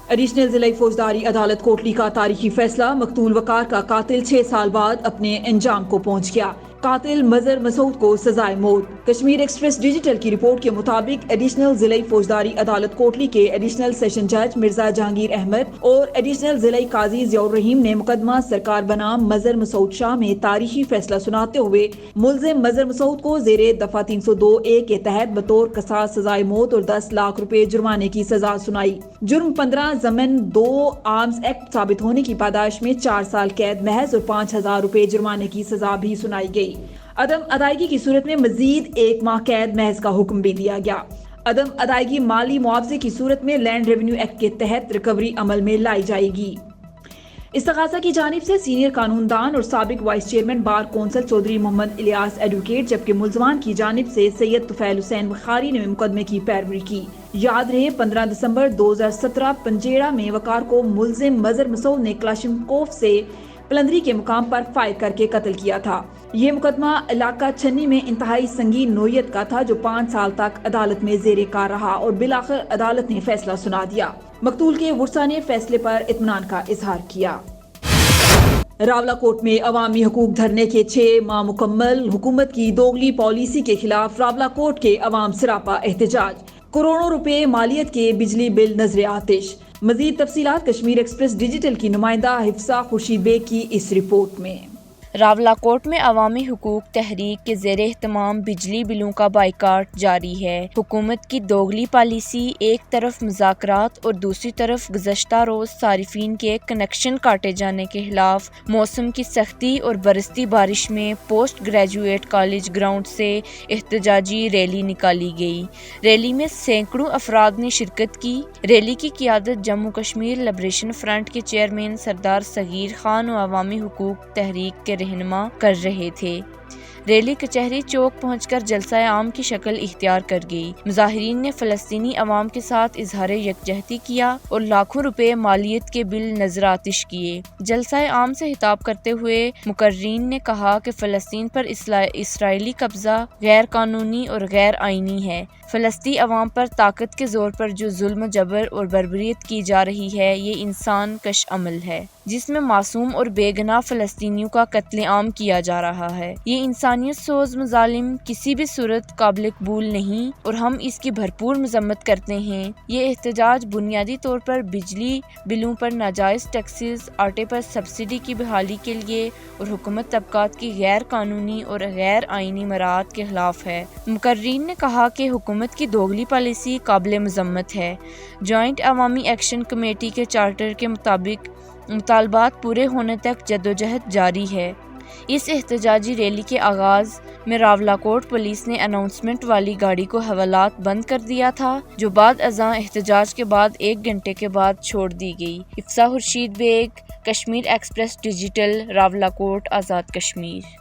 Additional जिला फौजदारी अदालत कोटली का तारीखी फैसला, मकतूल वकार का कातिल 6 साल बाद अपने अंजाम को पहुंच गया। कातिल मजहर मसूद को सजाए मौत। कश्मीर एक्सप्रेस डिजिटल की रिपोर्ट के मुताबिक एडिशनल जिला फौजदारी अदालत कोटली के एडिशनल सेशन जज मिर्जा जहांगीर अहमद और एडिशनल जिला काजी जियाउर रहीम ने मुकदमा सरकार बनाम मजहर मसूद शाह में तारीखी फैसला सुनाते हुए मुलजिम मजहर मसूद को जेरे दफा 302A के तहत बतौर कसास सजाए मौत और 10 लाख रुपए जुर्माने की सजा सुनाई। जुर्म 15 जमन 2 आर्म्स एक्ट साबित होने की पादाश में 4 साल कैद महज और 5,000 रुपए जुर्माने की सजा भी सुनाई गई। अदम अदायगी की सूरत में मजीद 1 माह कैद महज का हुक्म भी दिया गया। अदम अदायगी माली मुआवजे की सूरत में लैंड रेवेन्यू एक्ट के तहत रिकवरी अमल में लाई जाएगी। इस्तगासा की जानिब से सीनियर कानूनदान और साबिक vice chairman bar council Chaudhry Mohammad Ilyas advocate, जबकि मुलजमान की जानिब से सैयद तुफैल हुसैन बुखारी ने मुकदमे की पैरवी की। याद रहे 15 दिसंबर 2017 पंजेड़ा में वकार को मुलजिम मजहर मसूद ने क्लाशनकोफ से पलंदरी के मुकाम पर फायर करके कत्ल किया था। ये मुकदमा इलाका छन्नी में इंतहाई संगीन नोयत का था, जो 5 साल तक अदालत में जेरे कार रहा और बिलाखिर अदालत ने फैसला सुना दिया। मकतूल के वुरसा ने फैसले पर इत्मीनान का इजहार किया। रावलाकोट में अवामी हकूक धरने के 6 माह मुकम्मल, हुकूमत की दोगली पॉलिसी के खिलाफ रावलाकोट के अवाम सरापा एहतजाज। करोड़ों रुपए मालियत के बिजली बिल नजरे आतिश। मजीद तफसीलात कश्मीर एक्सप्रेस डिजिटल की नुमाइंदा हिफ्सा खुर्शीद बेग की इस रिपोर्ट में। रावलाकोट में अवामी हुकूक तहरीक के ज़ेरे एहतमाम बिजली बिलों का बाइकाट जारी है। हुकूमत की दोगली पॉलिसी, एक तरफ मुज़ाकरात और दूसरी तरफ गुज़श्ता रोज़ सारिफीन के कनेक्शन काटे जाने के खिलाफ मौसम की सख्ती और बरसती बारिश में पोस्ट ग्रेजुएट कॉलेज ग्राउंड से एहतजाजी रैली निकाली गई। रैली में सैकड़ों अफराद ने शिरकत की। रैली की क़ियादत जम्मू कश्मीर लिबरेशन फ्रंट के चेयरमैन सरदार सगीर खान और अवामी हुकूक तहरीक के रहनुमा कर रहे थे। रैली कचहरी चौक पहुंचकर जलसा आम की शक्ल इख्तियार कर गई। मुजाहिरीन ने फ़लस्तीनी अवाम के साथ इजहार यकजहती किया और लाखों रुपए मालियत के बिल नजर आतिश किए। जलसा आम से खिताब करते हुए मुकर्रीन ने कहा कि फ़लस्तीन पर इसराइली कब्जा गैर कानूनी और गैर आइनी है। फ़लस्तीनी अवाम पर ताकत के जोर पर जो जुल्म, जबर और बर्बरियत की जा रही है, ये इंसान कश अमल है, जिसमें मासूम और बेगनाह फ़लस्तीनियों का कत्ले आम किया जा रहा है। ये इंसानियत सोज मज़ालिम किसी भी सूरत काबिल कबूल नहीं और हम इसकी भरपूर मजम्मत करते हैं। ये एहतजाज बुनियादी तौर पर बिजली बिलों पर नाजायज़ टैक्सेस, आटे पर सब्सिडी की बहाली के लिए और हुकूमत तबकात की गैर कानूनी और गैर आइनी मराहत के खिलाफ है। मुकर्रीन ने कहा कि हुकूमत की दोगली पॉलिसी काबिल मजम्मत है। जॉइंट अवामी एक्शन कमेटी के चार्टर के मुताबिक मुतालबात पूरे होने तक जद्दोजहद जारी है। इस एहतजाजी रैली के आगाज़ में रावलाकोट पुलिस ने अनाउंसमेंट वाली गाड़ी को हवालात बंद कर दिया था, जो बाद अज़ां एहतजाज के बाद 1 घंटे के बाद छोड़ दी गई। Hifsa Khurshid Baig, Kashmir express digital, Rawalakot, Azad Kashmir.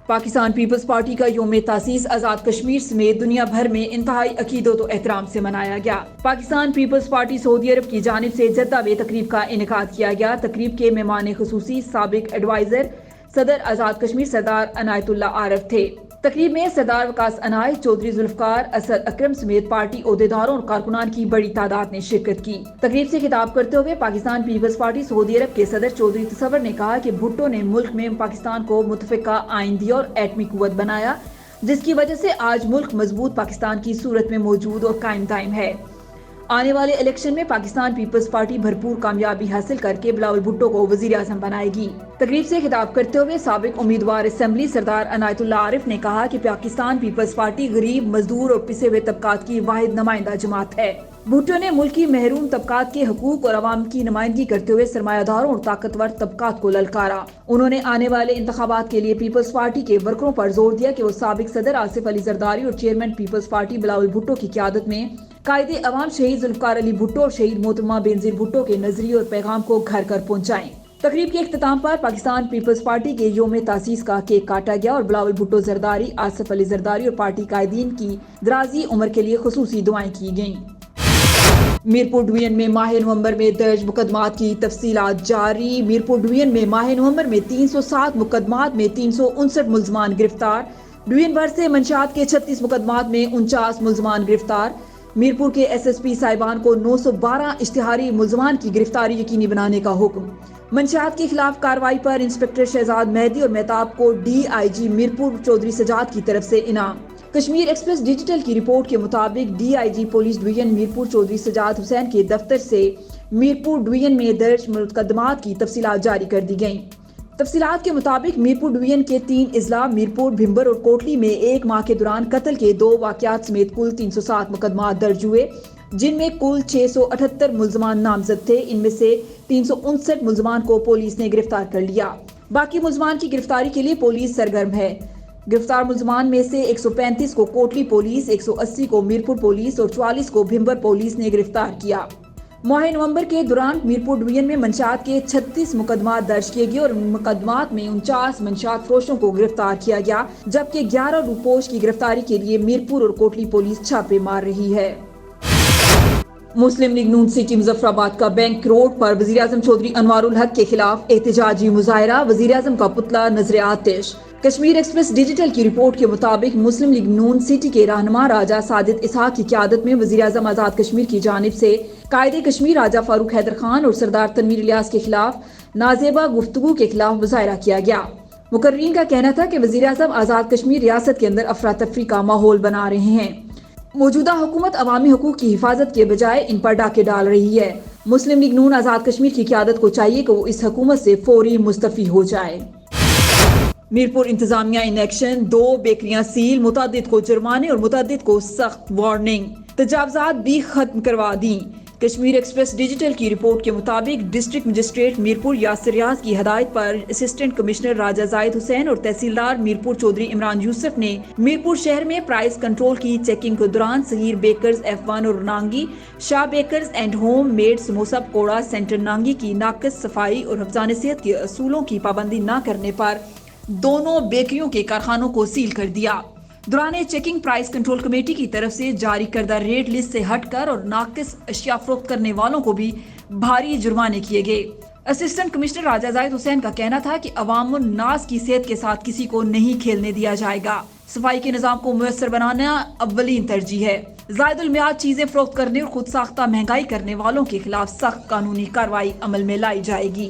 Pakistan peoples party का यौम तासीस आज़ाद कश्मीर समेत दुनिया भर में इंतहाई अकीदत और एहतराम से मनाया गया। पाकिस्तान पीपल्स पार्टी सऊदी अरब की जानिब से जद्दा में तकरीब का इनेकाद किया गया। तकरीब के मेहमान खुसूसी साबिक एडवाइजर सदर आज़ाद कश्मीर सरदार अनायतुल्लाह आरफ थे। तकरीब में सरदार वकास अनायत, चौधरी जुल्फकार, असद अकरम समेत पार्टी ओहदेदारों और कारकुनान की बड़ी तादाद ने शिरकत की। तकरीब से खिताब करते हुए पाकिस्तान पीपल्स पार्टी सऊदी अरब के सदर चौधरी तसव्वुर ने कहा कि भुट्टो ने मुल्क में पाकिस्तान को मुतफिका आइन दिया और एटमी कुव्वत बनाया, जिसकी वजह से आज मुल्क मजबूत पाकिस्तान की सूरत में मौजूद और कायम दायम है। आने वाले इलेक्शन में पाकिस्तान पीपल्स पार्टी भरपूर कामयाबी हासिल करके बिलावल भुट्टो को वजीर आज़म बनाएगी। तकरीब से खिताब करते हुए साबिक उम्मीदवार असेंबली सरदार अनायतुल्लाह आरिफ ने कहा कि पाकिस्तान पीपल्स पार्टी गरीब, मजदूर और पिसे हुए तबकात की वाहिद नुमाइंदा जमात है। भुट्टो ने मुल्क की महरूम तबकात के हकूक और अवाम की नुमाइंदगी करते हुए सरमायादारों और ताकतवर तबकात को ललकारा। उन्होंने आने वाले इंतखाबात के लिए पीपल्स पार्टी के वर्करों पर जोर दिया कि वो साबिक सदर आसिफ अली जरदारी और चेयरमैन पीपल्स पार्टी बिलावल भुट्टो की क़यादत में कायदे अवाम शहीद जुल्फकार अली भुट्टो और शहीद मोहतरमा बेनजीर भुट्टो के नजरिए और पैगाम को घर घर पहुँचाएं। तकरीब के इख्तिताम पर पाकिस्तान पीपल्स पार्टी के यौम तासीस का केक काटा गया और बिलावल भुट्टो जरदारी, आसिफ अली जरदारी और पार्टी कायदीन की दराजी उम्र के लिए खुसूसी दुआएं की गयी। मीरपुर डिवीजन में माह नवंबर में दर्ज मुकदमात की तफसीलात जारी। मीरपुर डिवीजन में माह नवंबर में 307 मुकदमात में 359 मुलजमान गिरफ्तार। डिवीजन भर से मंशात के 36 मुकदमात में 49 मुलजमान गिरफ्तार। میرپور کے SSP صاحبان کو 912 اشتہاری ملزمان کی گرفتاری یقینی بنانے کا حکم۔ منشیات کے خلاف کارروائی پر انسپکٹر شہزاد مہدی اور مہتاب کو DIG میرپور چودھری سجاد کی طرف سے انعام۔ کشمیر ایکسپریس ڈیجیٹل کی رپورٹ کے مطابق DIG police division Mirpur Chaudhry Sajjad Hussain کے دفتر سے میرپور ڈویژن میں درج مقدمات کی تفصیلات جاری کر دی گئیں۔ تفصیلات کے مطابق میرپور ڈویژن کے 3 اضلاع میرپور، بھمبر اور کوٹلی میں 1 ماہ کے دوران قتل کے 2 واقعات سمیت کل 307 مقدمات درج ہوئے، جن میں کل 678 ملزمان نامزد تھے۔ ان میں سے 359 ملزمان کو پولیس نے گرفتار کر لیا۔ باقی ملزمان کی گرفتاری کے لیے پولیس سرگرم ہے۔ گرفتار ملزمان میں سے 135 کو کوٹلی پولیس، 180 کو میرپور پولیس اور 44 کو بھمبر پولیس نے گرفتار کیا۔ ماہ نومبر کے دوران میرپور ڈویژن میں منشیات کے 36 مقدمات درج کیے گئے اور ان مقدمات میں 49 منشیات فروشوں کو گرفتار کیا گیا، جبکہ 11 روپوش کی گرفتاری کے لیے میرپور اور کوٹلی پولیس چھاپے مار رہی ہے۔ مسلم لیگ نون سٹی مظفر آباد کا بینک روڈ پر وزیراعظم چودھری انوار الحق کے خلاف احتجاجی مظاہرہ، وزیراعظم کا پتلا نظر آتش۔ کشمیر ایکسپریس ڈیجیٹل کی رپورٹ کے مطابق مسلم لیگ نون سٹی کے رہنما راجہ ساجد اسحاق کی قیادت میں وزیراعظم آزاد کشمیر کی جانب سے قائد کشمیر راجہ فاروق حیدر خان اور سردار تنویر الیاس کے خلاف نازیبہ گفتگو کے خلاف مظاہرہ کیا گیا۔ مقررین کا کہنا تھا کہ وزیراعظم آزاد کشمیر ریاست کے اندر افراتفری کا ماحول بنا رہے ہیں۔ موجودہ حکومت عوامی حقوق کی حفاظت کے بجائے ان پر ڈاکے ڈال رہی ہے۔ مسلم لیگ نون آزاد کشمیر کی قیادت کو چاہیے کہ وہ اس حکومت سے فوری مستعفی ہو جائے۔ میرپور انتظامیہ ان ایکشن، 2 بیکریاں سیل، متعدد کو جرمانے اور متعدد کو سخت وارننگ، تجاوزات بھی ختم کروا دیں۔ کشمیر ایکسپریس ڈیجیٹل کی رپورٹ کے مطابق ڈسٹرکٹ مجسٹریٹ میرپور یاسر ریاض کی ہدایت پر اسسٹنٹ کمشنر راجہ زاہد حسین اور تحصیلدار میرپور چودھری عمران یوسف نے میرپور شہر میں پرائز کنٹرول کی چیکنگ کے دوران صغیر بیکرز F1 اور Nangi, Shah bakers and home made samosa pakora centre Nangi کی ناقص صفائی اور حفظان صحت کے اصولوں کی پابندی نہ کرنے پر دونوں بیکریوں کے کارخانوں کو سیل کر دیا۔ دوران چیکنگ پرائز کنٹرول کمیٹی کی طرف سے جاری کردہ ریٹ لسٹ سے ہٹ کر اور ناقص اشیاء فروخت کرنے والوں کو بھی بھاری جرمانے کیے گئے۔ اسسٹنٹ کمشنر راجہ زاہد حسین کا کہنا تھا کہ عوام الناس کی صحت کے ساتھ کسی کو نہیں کھیلنے دیا جائے گا۔ صفائی کے نظام کو میسر بنانا اولین ترجیح ہے۔ زائد المیعاد چیزیں فروخت کرنے اور خود ساختہ مہنگائی کرنے والوں کے خلاف سخت قانونی کارروائی عمل میں لائی جائے گی۔